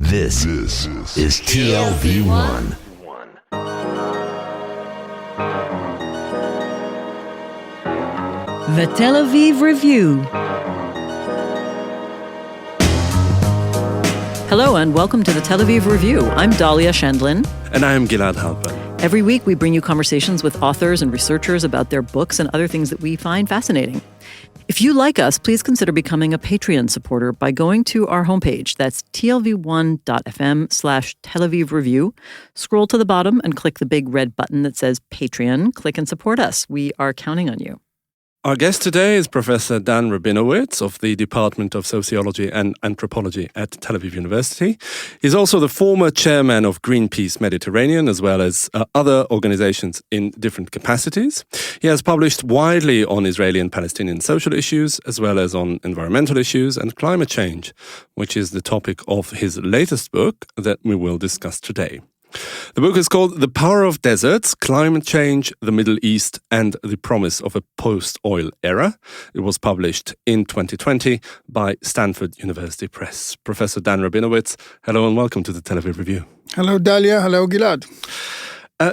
This is TLV1. The Tel Aviv Review. Hello and welcome to the Tel Aviv Review. I'm Dahlia Shandlin. And I am Gilad Halpern. Every week we bring you conversations with authors and researchers about their books and other things that we find fascinating. If you like us, please consider becoming a Patreon supporter by going to our homepage. That's tlv1.fm/Tel Aviv Review. Scroll to the bottom and click the big red button that says Patreon. Click and support us. We are counting on you. Our guest today is Professor Dan Rabinowitz of the Department of Sociology and Anthropology at Tel Aviv University. He's also the former chairman of Greenpeace Mediterranean, as well as other organizations in different capacities. He has published widely on Israeli and Palestinian social issues, as well as on environmental issues and climate change, which is the topic of his latest book that we will discuss today. The book is called The Power of Deserts, Climate Change, the Middle East, and the Promise of a Post-Oil Era. It was published in 2020 by Stanford University Press. Professor Dan Rabinowitz, hello and welcome to the Tel Aviv Review. Hello, Dahlia. Hello, Gilad.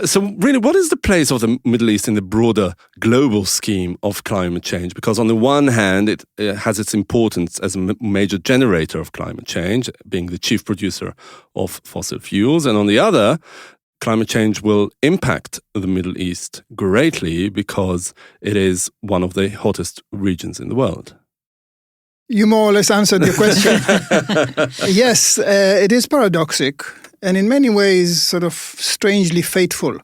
So really, what is the place of the Middle East in the broader global scheme of climate change? Because on the one hand, it has its importance as a major generator of climate change, being the chief producer of fossil fuels. And on the other, climate change will impact the Middle East greatly because it is one of the hottest regions in the world. You more or less answered your question. Yes, it is paradoxic. And in many ways, sort of strangely fateful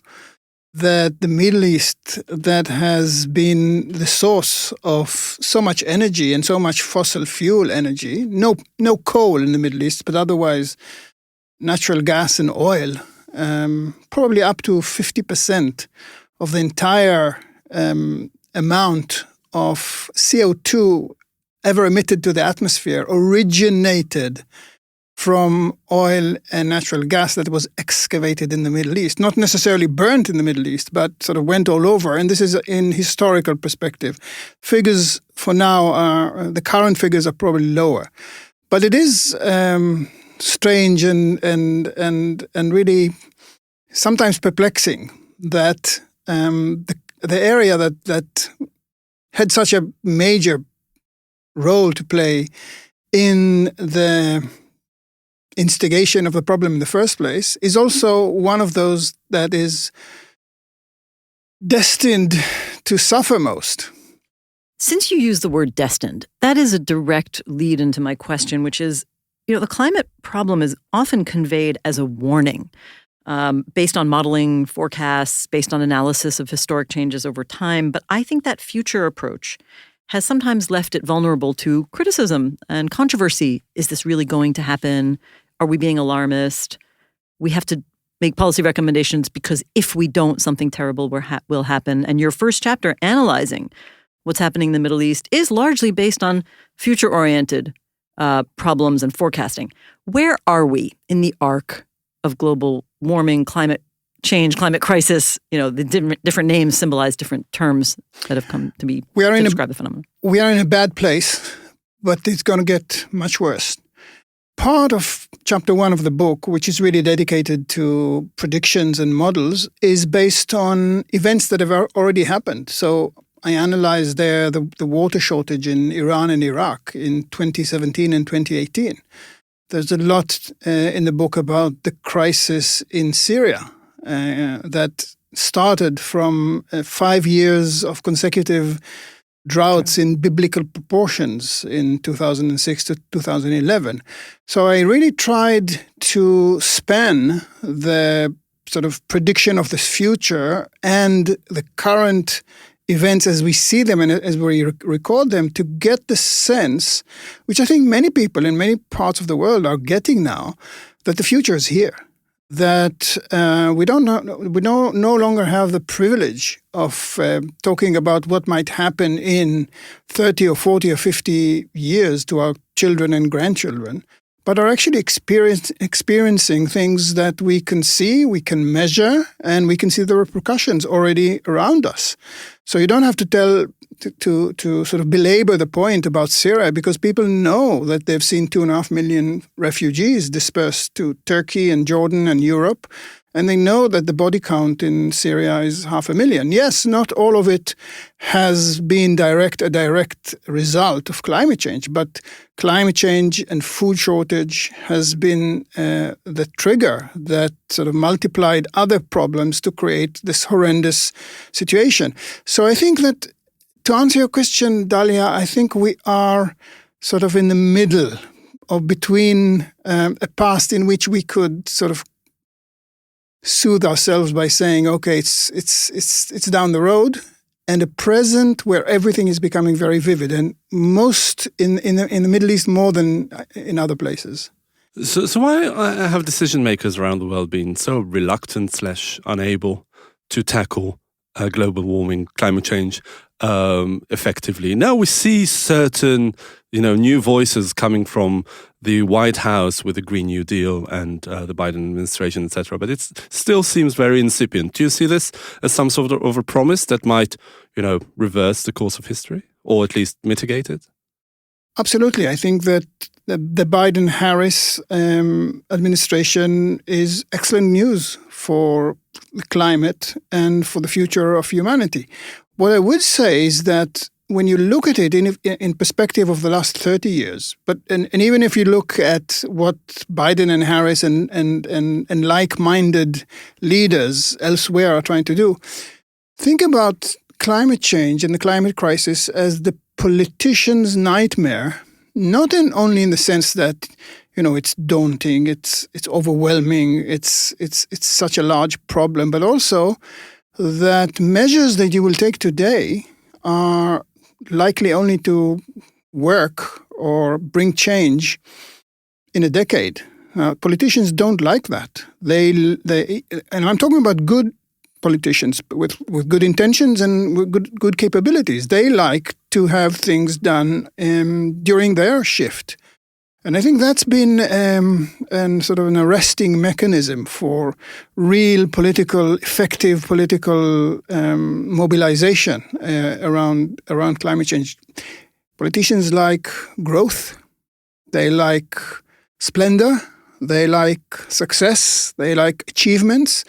that the Middle East, that has been the source of so much energy and so much fossil fuel energy, no coal in the Middle East, but otherwise natural gas and oil, probably up to 50% of the entire amount of CO2 ever emitted to the atmosphere originated from oil and natural gas that was excavated in the Middle East, not necessarily burnt in the Middle East, but sort of went all over. And this is in historical perspective. Figures for now the current figures are probably lower, but it is strange and really sometimes perplexing that the area that had such a major role to play in the instigation of the problem in the first place is also one of those that is destined to suffer most. Since you use the word destined, that is a direct lead into my question, which is, the climate problem is often conveyed as a warning, based on modeling, forecasts, based on analysis of historic changes over time. But I think that future approach has sometimes left it vulnerable to criticism and controversy. Is this really going to happen? Are we being alarmist? We have to make policy recommendations because if we don't, something terrible will happen. And your first chapter analyzing what's happening in the Middle East is largely based on future-oriented problems and forecasting. Where are we in the arc of global warming, climate change, climate crisis? The different names symbolize different terms that have come to be to describe the phenomenon. We are in a bad place, but it's going to get much worse. Part of chapter 1 of the book, which is really dedicated to predictions and models, is based on events that have already happened. So I analyzed there the water shortage in Iran and Iraq in 2017 and 2018. There's a lot in the book about the crisis in Syria that started from 5 years of consecutive droughts in biblical proportions in 2006 to 2011. So I really tried to span the sort of prediction of the future and the current events as we see them and as we record them to get the sense, which I think many people in many parts of the world are getting now, that the future is here. That we no longer have the privilege of talking about what might happen in 30 or 40 or 50 years to our children and grandchildren, but are actually experiencing things that we can see, we can measure, and we can see the repercussions already around us. So you don't have to sort of belabor the point about Syria, because people know that they've seen 2.5 million refugees dispersed to Turkey and Jordan and Europe. And they know that the body count in Syria is 500,000. Yes, not all of it has been a direct result of climate change, but climate change and food shortage has been the trigger that sort of multiplied other problems to create this horrendous situation. So I think that, to answer your question, Dalia, I think we are sort of in the middle of between a past in which we could sort of soothe ourselves by saying, okay, it's down the road, and a present where everything is becoming very vivid, and most in the Middle East more than in other places. So why have decision makers around the world been so reluctant / unable to tackle global warming, climate change effectively? Now we see certain new voices coming from the White House with the Green New Deal and the Biden administration, etc. But it still seems very incipient. Do you see this as some sort of a promise that might, reverse the course of history, or at least mitigate it? Absolutely. I think that the Biden-Harris administration is excellent news for the climate and for the future of humanity. What I would say is that when you look at it in perspective of the last 30 years, and even if you look at what Biden and Harris and like-minded leaders elsewhere are trying to do, think about climate change and the climate crisis as the politician's nightmare, not only in the sense that it's daunting, it's overwhelming, it's such a large problem, but also that measures that you will take today are likely only to work or bring change in a decade. Politicians don't like that. They and I'm talking about good politicians with good intentions and with good capabilities. They like to have things done during their shift. And I think that's been sort of an arresting mechanism for real effective political mobilization around climate change. Politicians like growth, they like splendor, they like success, they like achievements.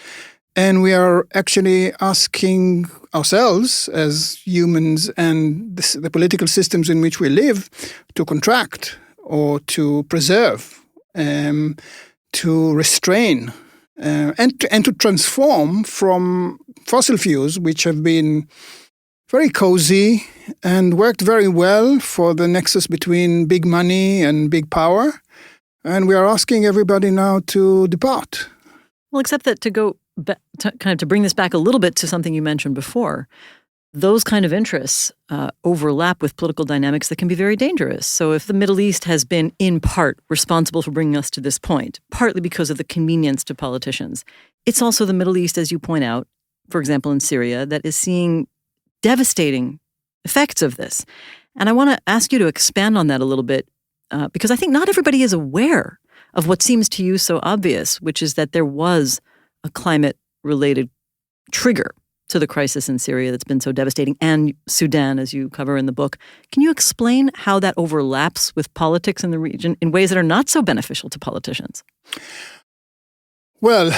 And we are actually asking ourselves as humans and the political systems in which we live to contract, or to preserve, to restrain, and to transform from fossil fuels, which have been very cozy and worked very well for the nexus between big money and big power. And we are asking everybody now to depart. Well, except that to bring this back a little bit to something you mentioned before, those kind of interests overlap with political dynamics that can be very dangerous. So if the Middle East has been, in part, responsible for bringing us to this point, partly because of the convenience to politicians, it's also the Middle East, as you point out, for example, in Syria, that is seeing devastating effects of this. And I want to ask you to expand on that a little bit, because I think not everybody is aware of what seems to you so obvious, which is that there was a climate-related trigger to the crisis in Syria that's been so devastating, and Sudan, as you cover in the book. Can you explain how that overlaps with politics in the region in ways that are not so beneficial to politicians? Well,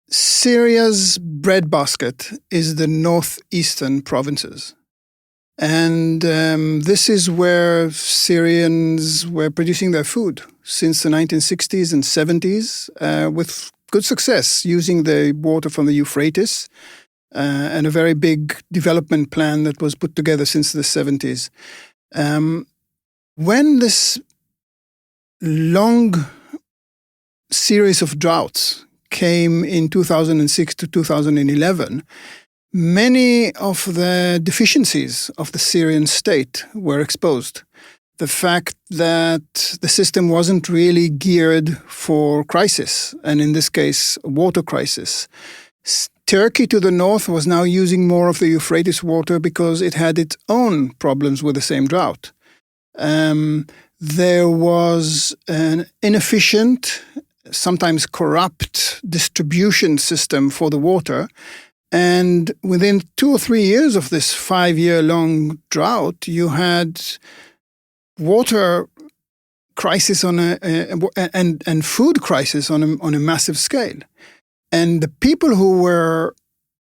Syria's breadbasket is the northeastern provinces. And this is where Syrians were producing their food since the 1960s and 70s with good success, using the water from the Euphrates and a very big development plan that was put together since the 70s. When this long series of droughts came in 2006 to 2011, many of the deficiencies of the Syrian state were exposed. The fact that the system wasn't really geared for crisis, and in this case, a water crisis. Turkey to the north was now using more of the Euphrates water because it had its own problems with the same drought. There was an inefficient, sometimes corrupt distribution system for the water. And within 2 or 3 years of this 5-year-long drought, you had water crisis and food crisis on a massive scale. And the people who were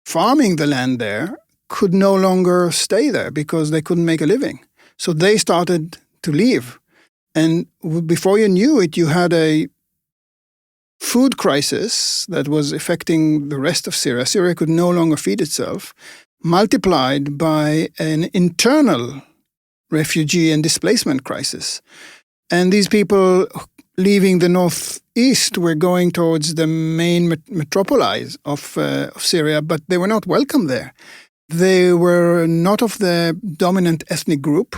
farming the land there could no longer stay there because they couldn't make a living. So they started to leave. And before you knew it, you had a food crisis that was affecting the rest of Syria. Syria could no longer feed itself, multiplied by an internal refugee and displacement crisis. And these people leaving the northeast were going towards the main metropolis of Syria, but they were not welcome there. They were not of the dominant ethnic group,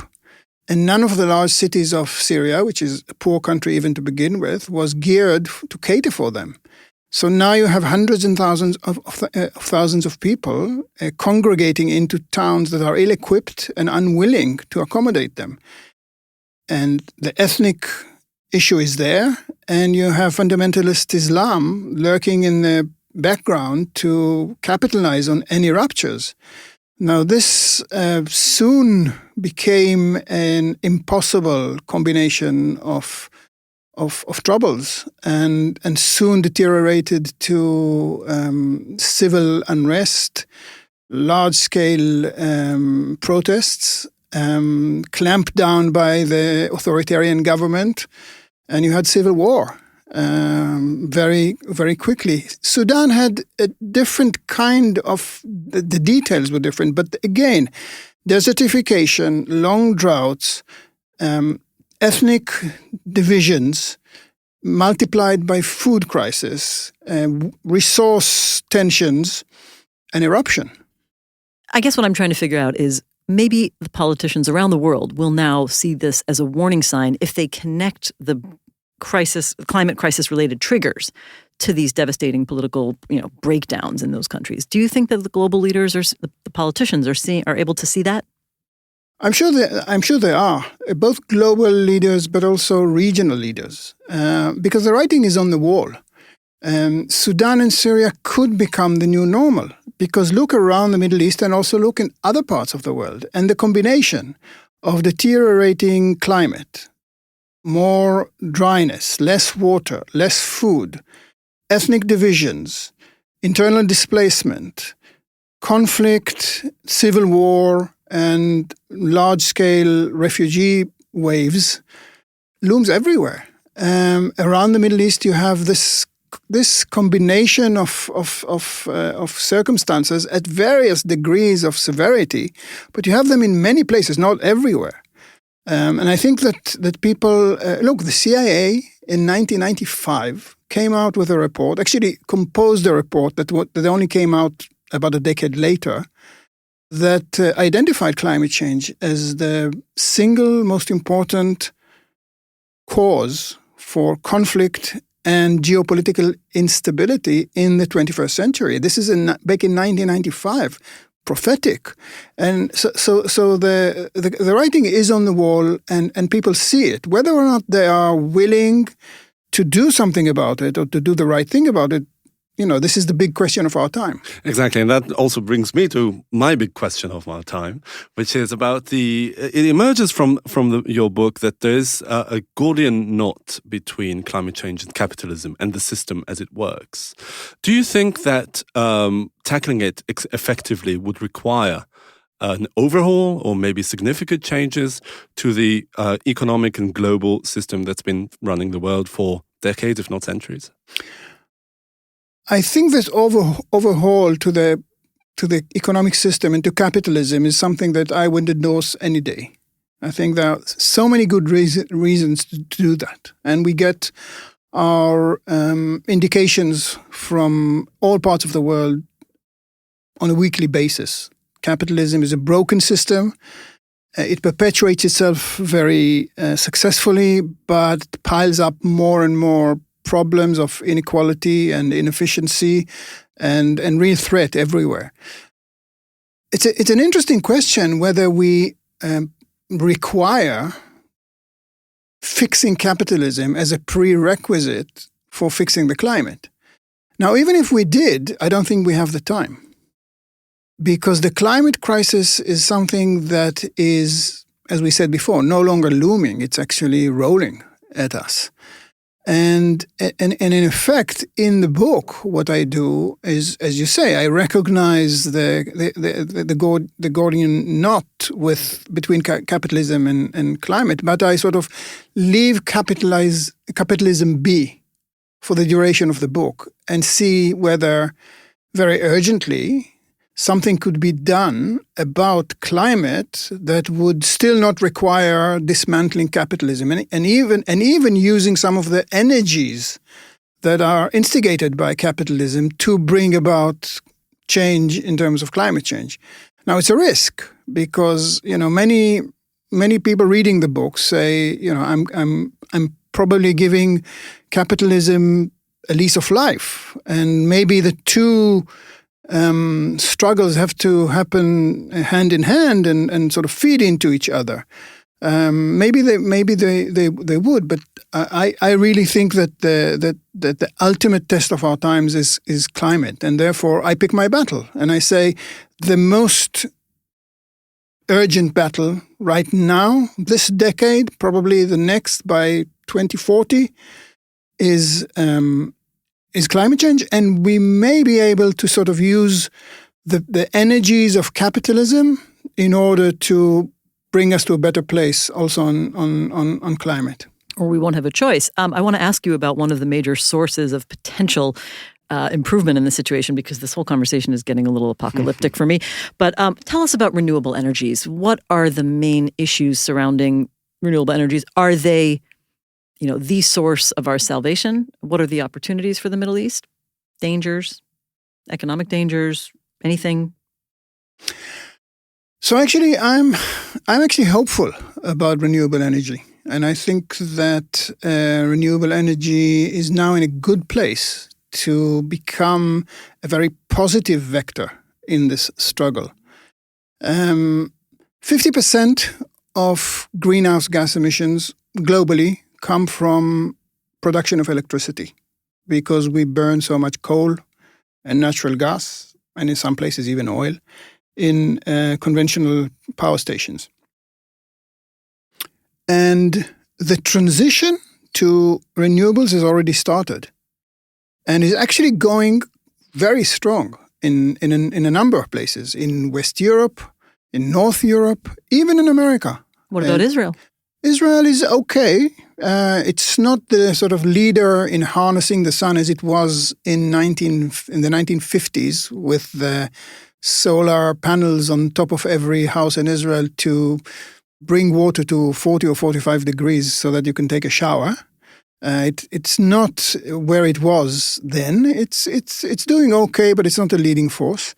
and none of the large cities of Syria, which is a poor country even to begin with, was geared to cater for them. So now you have hundreds and thousands of people congregating into towns that are ill-equipped and unwilling to accommodate them. And the ethnic issue is there, and you have fundamentalist Islam lurking in the background to capitalize on any ruptures. Now, this soon became an impossible combination of troubles, and soon deteriorated to civil unrest, large-scale protests, clamped down by the authoritarian government, and you had civil war very, very quickly. Sudan had a different kind of, the details were different, but again, desertification, long droughts, ethnic divisions multiplied by food crisis, resource tensions, and eruption. I guess what I'm trying to figure out is maybe the politicians around the world will now see this as a warning sign if they connect the climate crisis-related triggers to these devastating political, breakdowns in those countries. Do you think that the global leaders or the politicians are able to see that? I'm sure they are, both global leaders but also regional leaders, because the writing is on the wall. Sudan and Syria could become the new normal, because look around the Middle East and also look in other parts of the world, and the combination of deteriorating climate, more dryness, less water, less food, ethnic divisions, internal displacement, conflict, civil war, and large-scale refugee waves looms everywhere. Around the Middle East, you have this combination of circumstances at various degrees of severity, but you have them in many places, not everywhere. And I think that people look. The CIA in 1995 came out with a report, actually composed a report that only came out about a decade later, that identified climate change as the single most important cause for conflict and geopolitical instability in the 21st century. This is back in 1995, prophetic. And so the writing is on the wall, and people see it. Whether or not they are willing to do something about it or to do the right thing about it, this is the big question of our time. Exactly, and that also brings me to my big question of our time, which is about it emerges from your book that there is a Gordian knot between climate change and capitalism and the system as it works. Do you think that tackling it effectively would require an overhaul or maybe significant changes to the economic and global system that's been running the world for decades, if not centuries? I think this overhaul to the economic system and to capitalism is something that I would endorse any day. I think there are so many good reasons to do that. And we get our indications from all parts of the world on a weekly basis. Capitalism is a broken system. It perpetuates itself very successfully, but piles up more and more problems of inequality and inefficiency and real threat everywhere. It's an interesting question whether we require fixing capitalism as a prerequisite for fixing the climate. Now, even if we did, I don't think we have the time. Because the climate crisis is something that is, as we said before, no longer looming. It's actually rolling at us. And in effect, in the book, what I do is, as you say, I recognize the Gordian knot between capitalism and climate, but I sort of leave capitalism be for the duration of the book and see whether very urgently something could be done about climate that would still not require dismantling capitalism and even using some of the energies that are instigated by capitalism to bring about change in terms of climate change. Now, it's a risk because, many people reading the book say, I'm probably giving capitalism a lease of life, and maybe the two struggles have to happen hand in hand and sort of feed into each other. Maybe they would, but I really think that the ultimate test of our times is climate, and therefore I pick my battle and I say the most urgent battle right now, this decade, probably the next by 2040, is climate change, and we may be able to sort of use the energies of capitalism in order to bring us to a better place also on climate. Or we won't have a choice. I want to ask you about one of the major sources of potential improvement in the situation, because this whole conversation is getting a little apocalyptic for me. But tell us about renewable energies. What are the main issues surrounding renewable energies? Are they the source of our salvation? What are the opportunities for the Middle East? Dangers, economic dangers, anything? So actually, I'm actually hopeful about renewable energy. And I think that renewable energy is now in a good place to become a very positive vector in this struggle. 50% of greenhouse gas emissions globally come from production of electricity because we burn so much coal and natural gas, and in some places even oil, in conventional power stations. And the transition to renewables has already started and is actually going very strong in a number of places, in West Europe, in North Europe, even in America. What about Israel? Israel is okay. It's not the sort of leader in harnessing the sun as it was in the 1950s with the solar panels on top of every house in Israel to bring water to 40 or 45 degrees so that you can take a shower. It's not where it was then. It's doing okay, but it's not a leading force.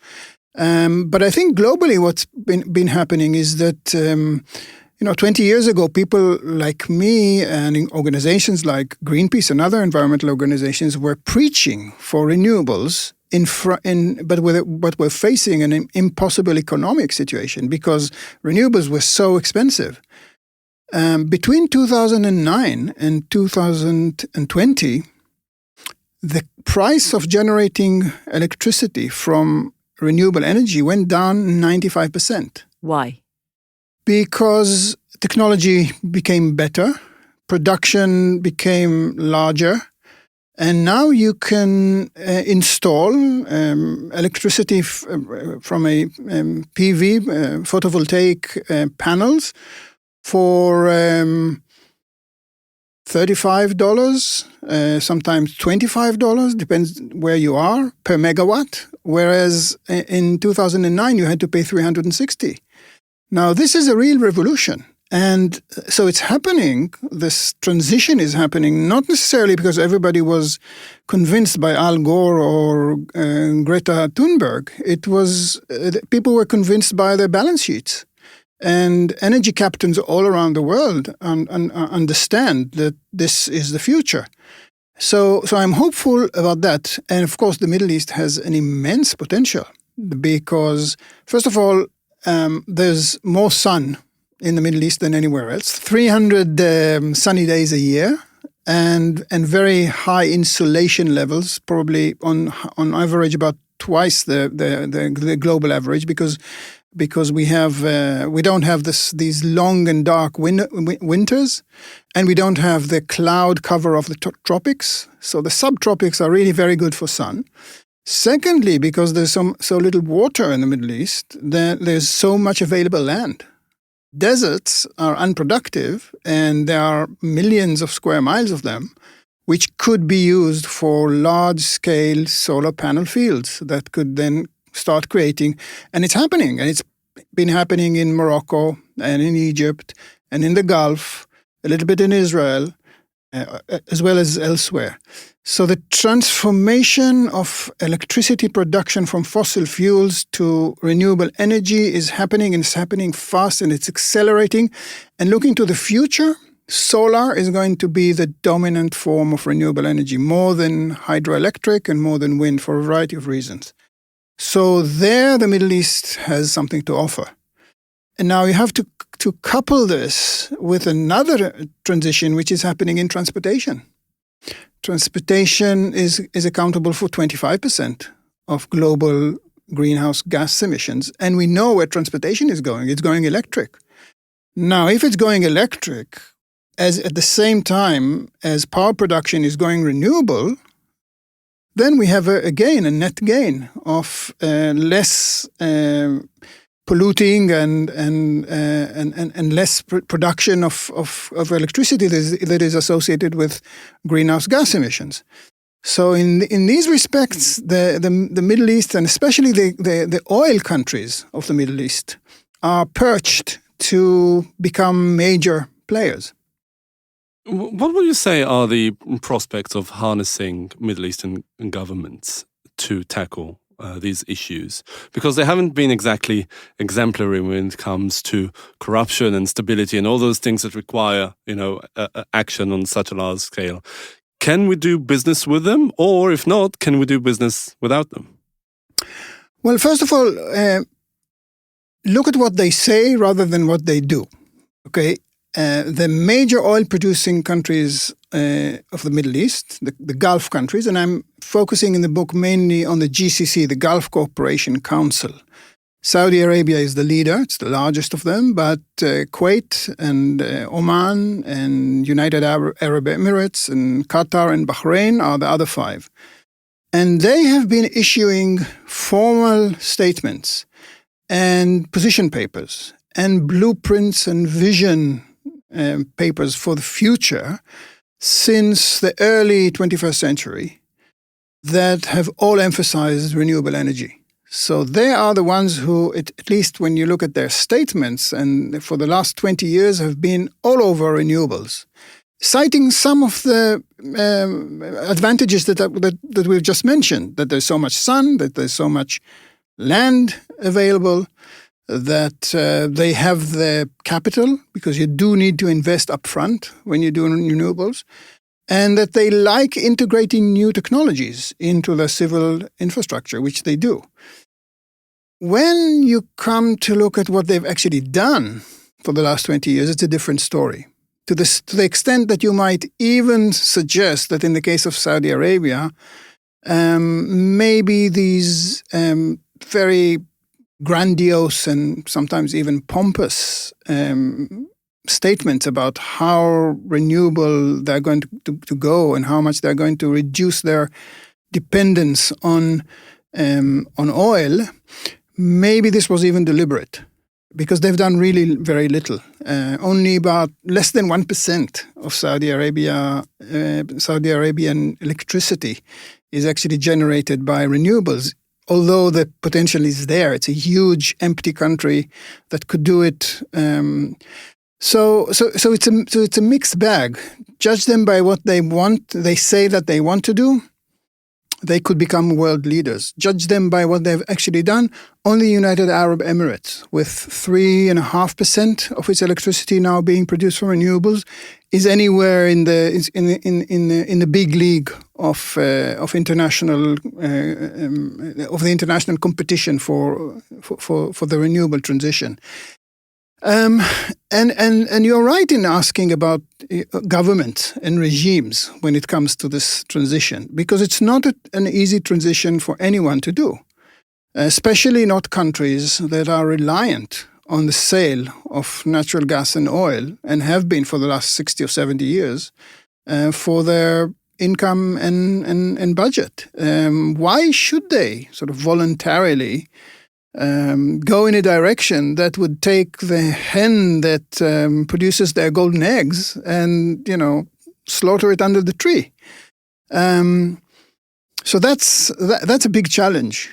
But I think globally what's been happening is that 20 years ago, people like me and organizations like Greenpeace and other environmental organizations were preaching for renewables, but we're facing an impossible economic situation because renewables were so expensive. Between 2009 and 2020, the price of generating electricity from renewable energy went down 95%. Why? Because technology became better, production became larger, and now you can install electricity from a PV, photovoltaic panels for $35, sometimes $25, depends where you are, per megawatt, whereas in 2009 you had to pay $360. Now, this is a real revolution. And so it's happening, this transition is happening, not necessarily because everybody was convinced by Al Gore or Greta Thunberg. It was, people were convinced by their balance sheets. And energy captains all around the world understand that this is the future. So I'm hopeful about that. And of course, the Middle East has an immense potential because, first of all, there's more sun in the Middle East than anywhere else. 300 sunny days a year, and very high insulation levels, probably on average about twice the global average, because we don't have these long and dark winters, and we don't have the cloud cover of the tropics. So the subtropics are really very good for sun. Secondly, because there's so little water in the Middle East, there's so much available land. Deserts are unproductive, and there are millions of square miles of them, which could be used for large-scale solar panel fields that could then start creating. And it's happening, and it's been happening in Morocco and in Egypt and in the Gulf, a little bit in Israel, as well as elsewhere. So the transformation of electricity production from fossil fuels to renewable energy is happening, and it's happening fast, and it's accelerating. And looking to the future, solar is going to be the dominant form of renewable energy, more than hydroelectric and more than wind, for a variety of reasons. So there the Middle East has something to offer. And now you have to couple this with another transition which is happening in transportation. Transportation is accountable for 25% of global greenhouse gas emissions. And we know where transportation is going. It's going electric. Now, if it's going electric, at the same time as power production is going renewable, then we have a net gain of less polluting and less production of electricity that is associated with greenhouse gas emissions. So in these respects, the Middle East, and especially the oil countries of the Middle East, are perched to become major players. What would you say are the prospects of harnessing Middle Eastern governments to tackle these issues? Because they haven't been exactly exemplary when it comes to corruption and stability and all those things that require, action on such a large scale. Can we do business with them? Or if not, can we do business without them? Well, first of all, look at what they say rather than what they do. Okay. The major oil-producing countries of the Middle East, the Gulf countries, and I'm focusing in the book mainly on the GCC, the Gulf Cooperation Council. Saudi Arabia is the leader, it's the largest of them, but Kuwait and Oman and United Arab Emirates and Qatar and Bahrain are the other five. And they have been issuing formal statements and position papers and blueprints and vision papers for the future since the early 21st century that have all emphasized renewable energy. So they are the ones who, at least when you look at their statements, and for the last 20 years have been all over renewables, citing some of the advantages that we've just mentioned, that there's so much sun, that there's so much land available, that they have the capital, because you do need to invest upfront when you're doing renewables, and that they like integrating new technologies into the civil infrastructure, which they do. When you come to look at what they've actually done for the last 20 years, it's a different story. To the extent that you might even suggest that in the case of Saudi Arabia, maybe these very grandiose and sometimes even pompous statements about how renewable they're going to go and how much they're going to reduce their dependence on oil, maybe this was even deliberate, because they've done really very little. Only about less than 1% of Saudi Arabian electricity is actually generated by renewables. Although the potential is there, it's a huge empty country that could do it. So it's a mixed bag. Judge them by what they want. They say that they want to do. They could become world leaders. Judge them by what they've actually done. Only United Arab Emirates, with 3.5% of its electricity now being produced from renewables, is anywhere in the big league of international of the international competition for the renewable transition. And you're right in asking about government and regimes when it comes to this transition, because it's not an easy transition for anyone to do, especially not countries that are reliant on the sale of natural gas and oil and have been for the last 60 or 70 years for their income and budget. Why should they sort of voluntarily go in a direction that would take the hen that produces their golden eggs and, slaughter it under the tree? So that's a big challenge.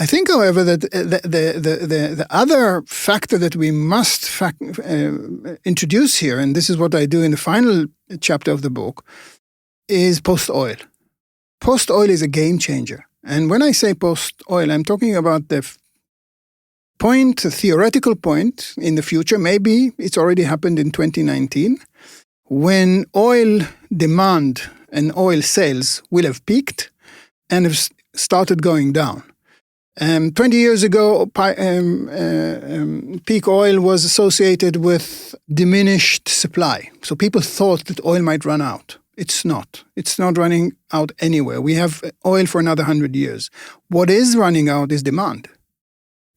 I think, however, that the other factor that we must introduce here, and this is what I do in the final chapter of the book, is post-oil. Post-oil is a game changer. And when I say post-oil, I'm talking about the theoretical point in the future, maybe it's already happened in 2019, when oil demand and oil sales will have peaked and have started going down. 20 years ago, peak oil was associated with diminished supply. So people thought that oil might run out. It's not. It's not running out anywhere. We have oil for another 100 years. What is running out is demand.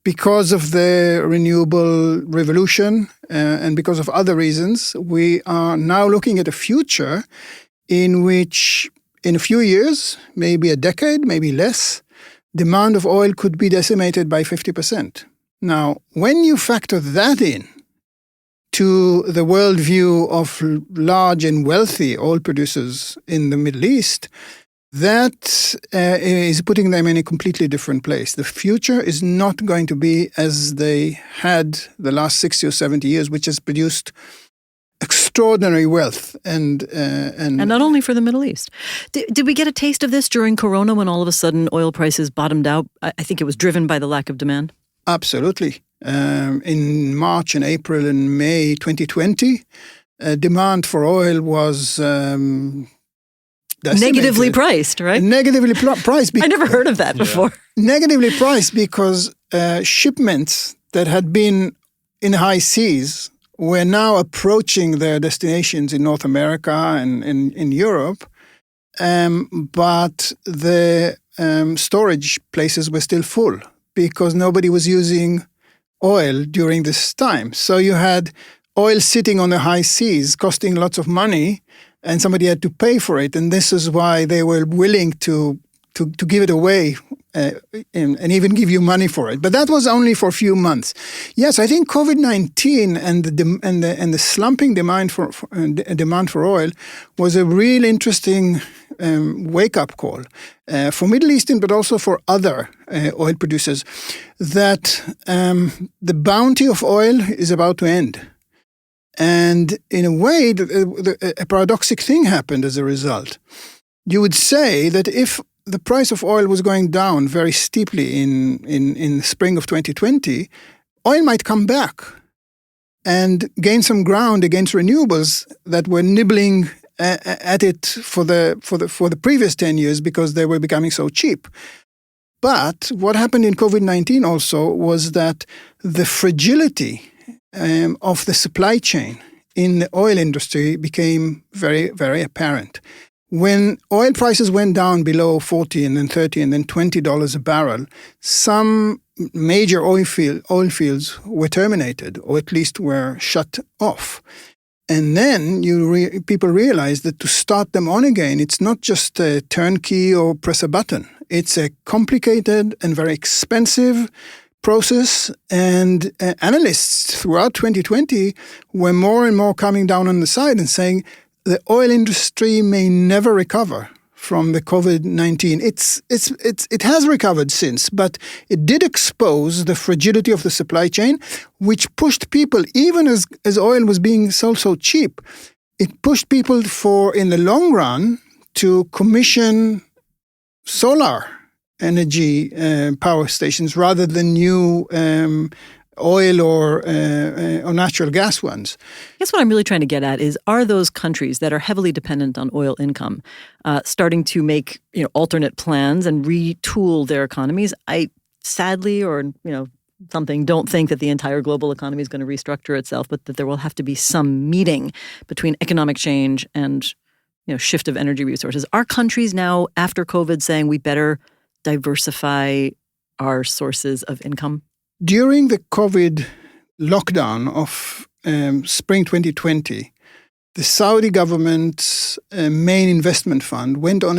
Because of the renewable revolution and because of other reasons, we are now looking at a future in which in a few years, maybe a decade, maybe less, demand of oil could be decimated by 50%. Now, when you factor that in to the worldview of large and wealthy oil producers in the Middle East, that is putting them in a completely different place. The future is not going to be as they had the last 60 or 70 years, which has produced extraordinary wealth and not only for the Middle East. Did we get a taste of this during Corona when all of a sudden oil prices bottomed out? I think it was driven by the lack of demand. Absolutely. In March and April and May 2020, demand for oil was negatively priced, right? Negatively priced. I never heard of that before. Negatively priced because shipments that had been in high seas were now approaching their destinations in North America and in Europe, but the storage places were still full because nobody was using oil during this time. So you had oil sitting on the high seas costing lots of money, and somebody had to pay for it. And this is why they were willing to give it away and even give you money for it. But that was only for a few months. Yes, I think COVID-19 and the slumping demand for oil was a real interesting wake-up call for Middle Eastern, but also for other oil producers, that the bounty of oil is about to end. And in a way, a paradoxic thing happened as a result. You would say that if the price of oil was going down very steeply in spring of 2020, oil might come back and gain some ground against renewables that were nibbling at it for the previous 10 years because they were becoming so cheap. But what happened in COVID-19 also was that the fragility of the supply chain in the oil industry became very, very apparent. When oil prices went down below $40 and then $30 and then $20 a barrel, some major oil fields were terminated, or at least were shut off. And then people realized that to start them on again, it's not just a turnkey or press a button. It's a complicated and very expensive process, and analysts throughout 2020 were more and more coming down on the side and saying the oil industry may never recover from the COVID-19. It has recovered since, but it did expose the fragility of the supply chain, which pushed people, even as oil was being sold so cheap, it pushed people in the long run to commission solar energy power stations rather than new oil or natural gas ones. I guess what I'm really trying to get at is, are those countries that are heavily dependent on oil income starting to make alternate plans and retool their economies? Sadly, or something. Don't think that the entire global economy is going to restructure itself, but that there will have to be some meeting between economic change and shift of energy resources. Are countries now, after COVID, saying we better diversify our sources of income? During the COVID lockdown of spring 2020, the Saudi government's main investment fund went on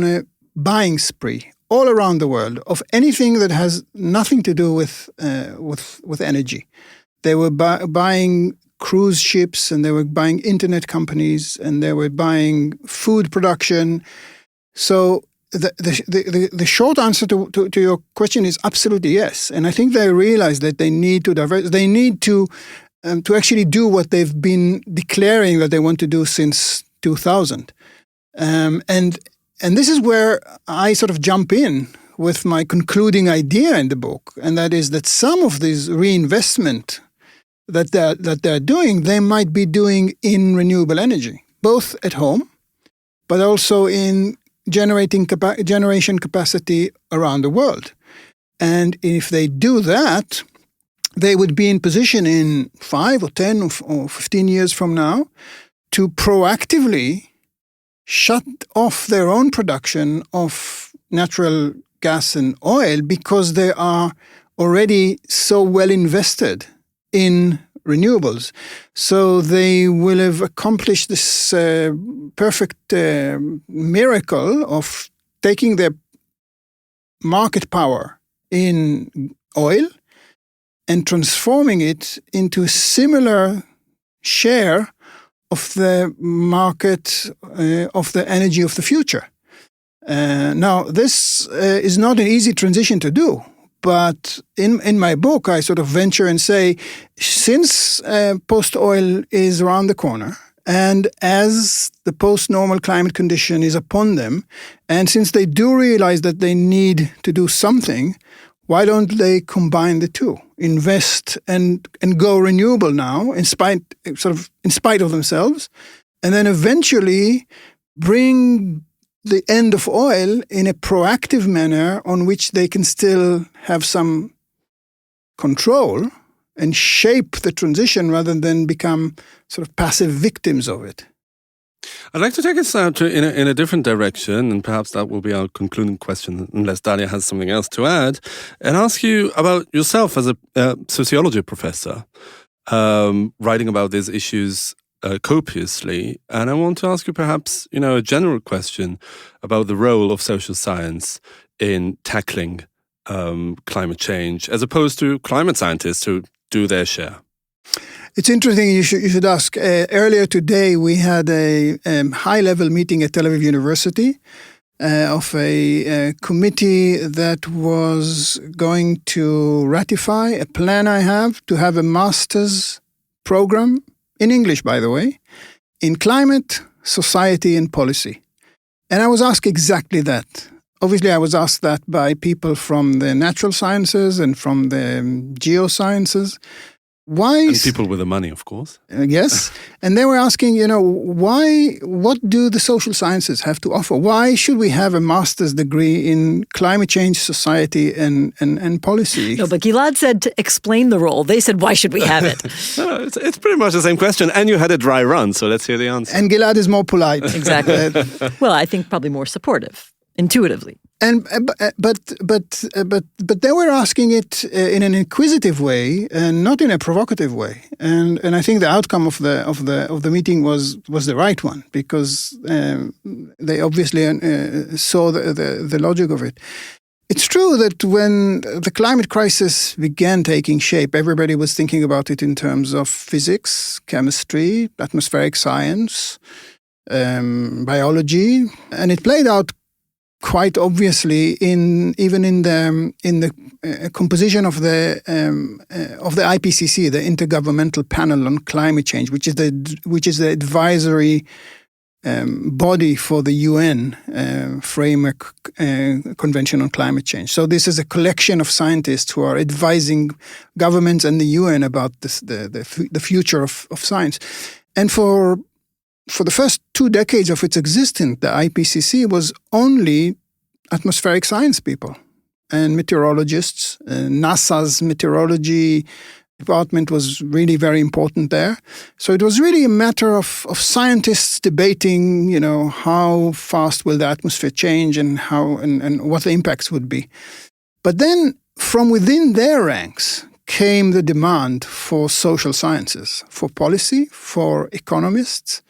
a buying spree all around the world of anything that has nothing to do with energy. They were buying cruise ships, and they were buying internet companies, and they were buying food production. So the short answer to your question is absolutely yes. And I think they realize that they need to They need to actually do what they've been declaring that they want to do since 2000. And this is where I sort of jump in with my concluding idea in the book, and that is that some of this reinvestment that they're doing, they might be doing in renewable energy, both at home, but also in generation capacity around the world. And if they do that, they would be in position in 5 or 10 or 15 years from now to proactively shut off their own production of natural gas and oil because they are already so well invested in renewables. So they will have accomplished this perfect miracle of taking their market power in oil and transforming it into a similar share of the market of the energy of the future. Now, this is not an easy transition to do. But in my book, I sort of venture and say, since post-oil is around the corner, and as the post-normal climate condition is upon them, and since they do realize that they need to do something, why don't they combine the two, invest and go renewable now, in spite of themselves, and then eventually bring the end of oil in a proactive manner on which they can still have some control and shape the transition rather than become sort of passive victims of it. I'd like to take us out in a different direction, and perhaps that will be our concluding question, unless Dalia has something else to add, and ask you about yourself as a sociology professor, writing about these issues copiously. And I want to ask you perhaps, a general question about the role of social science in tackling climate change, as opposed to climate scientists who do their share. It's interesting you should ask. Earlier today, we had a high-level meeting at Tel Aviv University of a committee that was going to ratify a plan I have to have a master's program, in English, by the way, in climate, society, and policy. And I was asked exactly that. Obviously, I was asked that by people from the natural sciences and from the geosciences. Why? And people with the money, of course. Yes. And they were asking, what do the social sciences have to offer? Why should we have a master's degree in climate change, society, and policy? No, but Gilad said to explain the role. They said, why should we have it? No, it's pretty much the same question. And you had a dry run, so let's hear the answer. And Gilad is more polite. Exactly. Well, I think probably more supportive, intuitively. And but they were asking it in an inquisitive way and not in a provocative way. And I think the outcome of the meeting was the right one, because they obviously saw the logic of it. It's true that when the climate crisis began taking shape, everybody was thinking about it in terms of physics, chemistry, atmospheric science, biology, and it played out quite obviously even in the composition of the IPCC, the Intergovernmental Panel on Climate Change, which is the advisory body for the UN Framework Convention on Climate Change. So this is a collection of scientists who are advising governments and the UN about the future of science. And for the first 2 decades of its existence, the IPCC was only atmospheric science people. and meteorologists. NASA's meteorology department was really very important there. So it was really a matter of scientists debating, how fast will the atmosphere change and how and what the impacts would be. But then from within their ranks came the demand for social sciences, for policy, for economists,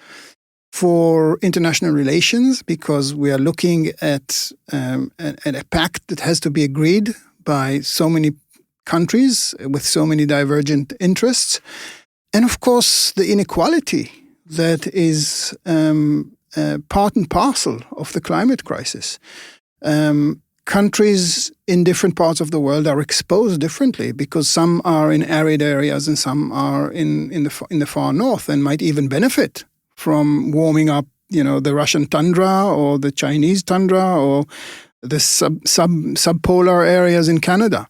for international relations, because we are looking at a pact that has to be agreed by so many countries with so many divergent interests. And of course, the inequality that is part and parcel of the climate crisis. Countries in different parts of the world are exposed differently because some are in arid areas and some are in the far north and might even benefit from warming up, the Russian tundra or the Chinese tundra or the subpolar areas in Canada.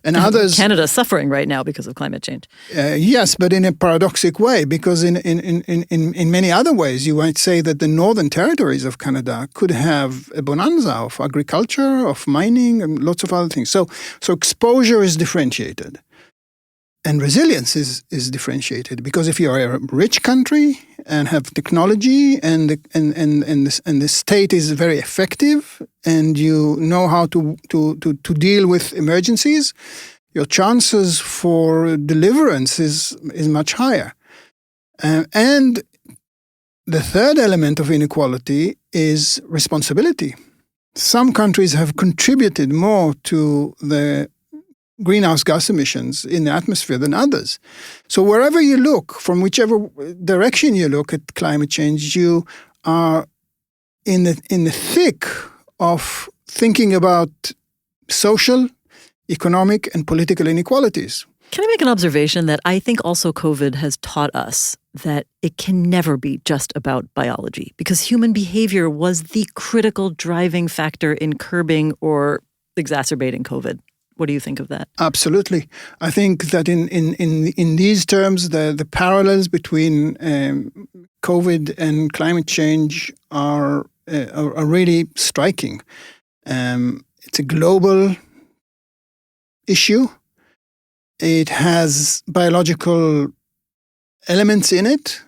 And others. Canada's suffering right now because of climate change. Yes, but in a paradoxic way, because in many other ways, you might say that the northern territories of Canada could have a bonanza of agriculture, of mining, and lots of other things. So exposure is differentiated. And resilience is differentiated, because if you're a rich country and have technology and the state is very effective and you know how to deal with emergencies, your chances for deliverance is much higher. And the third element of inequality is responsibility. Some countries have contributed more to the greenhouse gas emissions in the atmosphere than others. So wherever you look, from whichever direction you look at climate change, you are in the thick of thinking about social, economic, and political inequalities. Can I make an observation that I think also COVID has taught us that it can never be just about biology, because human behavior was the critical driving factor in curbing or exacerbating COVID. What do you think of that? Absolutely. I think that in these terms, the parallels between COVID and climate change are really striking. It's a global issue. It has biological elements in it,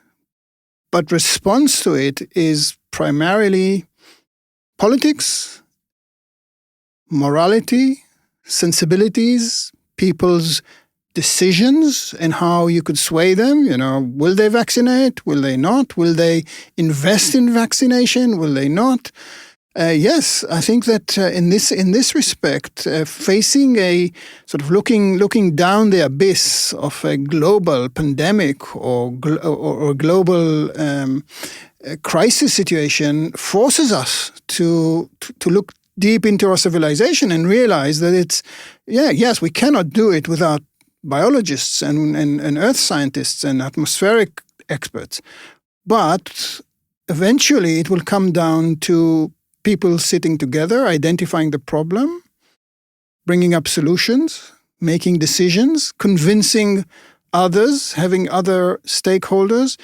but response to it is primarily politics, morality, sensibilities, people's decisions and how you could sway them. Will they vaccinate? Will they not? Will they invest in vaccination? Will they not? Yes, I think that in this respect, facing a sort of looking down the abyss of a global pandemic or global crisis situation forces us to look deep into our civilization and realize that yes, we cannot do it without biologists and earth scientists and atmospheric experts. But eventually it will come down to people sitting together, identifying the problem, bringing up solutions, making decisions, convincing others, having other stakeholders,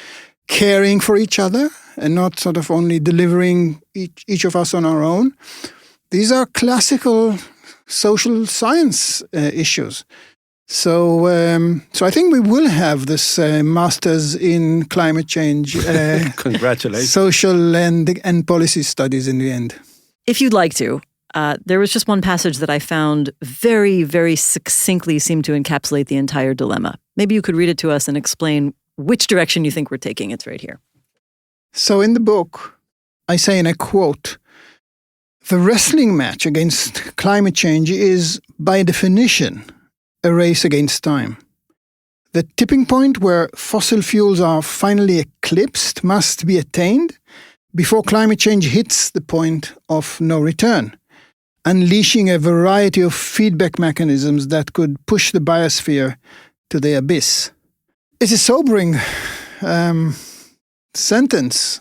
caring for each other, and not sort of only delivering each of us on our own. These are classical social science issues. So I think we will have this Masters in Climate Change Congratulations. Social and policy studies in the end. If you'd like to, there was just one passage that I found very, very succinctly seemed to encapsulate the entire dilemma. Maybe you could read it to us and explain which direction you think we're taking. It's right here. So in the book, I say, and I quote, "The wrestling match against climate change is, by definition, a race against time. The tipping point where fossil fuels are finally eclipsed must be attained before climate change hits the point of no return, unleashing a variety of feedback mechanisms that could push the biosphere to the abyss." It's a sobering sentence,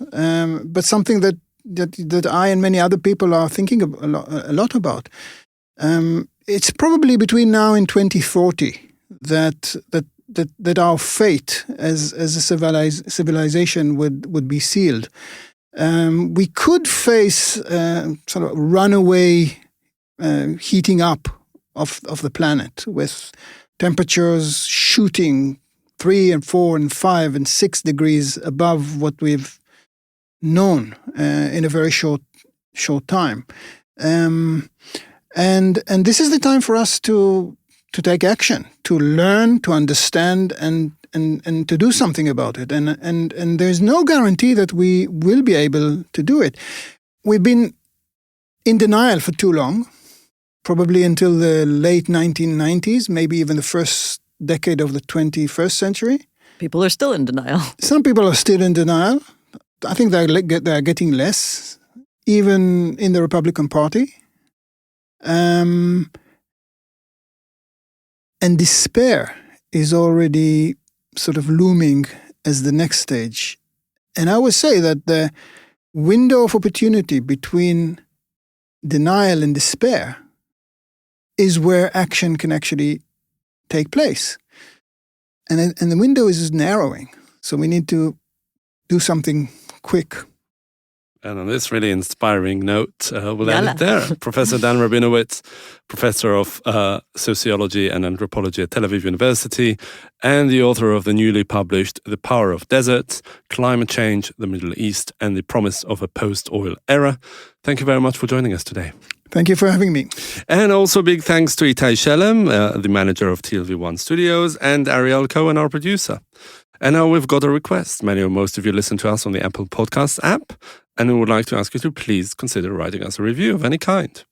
but something that I and many other people are thinking a lot about. It's probably between now and 2040 that our fate as a civilization would be sealed. We could face sort of runaway heating up of the planet, with temperatures shooting 3 and 4 and 5 and 6 degrees above what we've known in a very short time. And this is the time for us to take action, to learn, to understand, and to do something about it. And there's no guarantee that we will be able to do it. We've been in denial for too long, probably until the late 1990s, maybe even the first decade of the 21st century. People are still in denial. Some people are still in denial. I think they're getting less, even in the Republican Party. And despair is already sort of looming as the next stage. And I would say that the window of opportunity between denial and despair is where action can actually take place. And the window is narrowing. So we need to do something quick. And on this really inspiring note, we'll end it there. Professor Dan Rabinowitz, Professor of Sociology and Anthropology at Tel Aviv University, and the author of the newly published The Power of Deserts, Climate Change, the Middle East, and the Promise of a Post-Oil Era. Thank you very much for joining us today. Thank you for having me. And also big thanks to Itai Shelem, the manager of TLV1 Studios, and Ariel Cohen, our producer. And now we've got a request. Most of you listen to us on the Apple Podcasts app, and we would like to ask you to please consider writing us a review of any kind.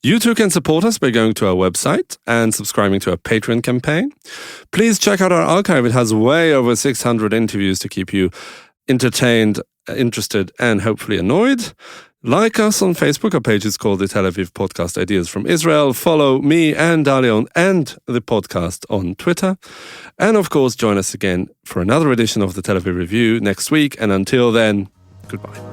You too can support us by going to our website and subscribing to our Patreon campaign. Please check out our archive. It has way over 600 interviews to keep you entertained, interested, and hopefully annoyed. Like us on Facebook. Our page is called the Tel Aviv Podcast Ideas from Israel. Follow me and Dalion and the podcast on Twitter. And of course, join us again for another edition of the Tel Aviv Review next week. And until then, goodbye.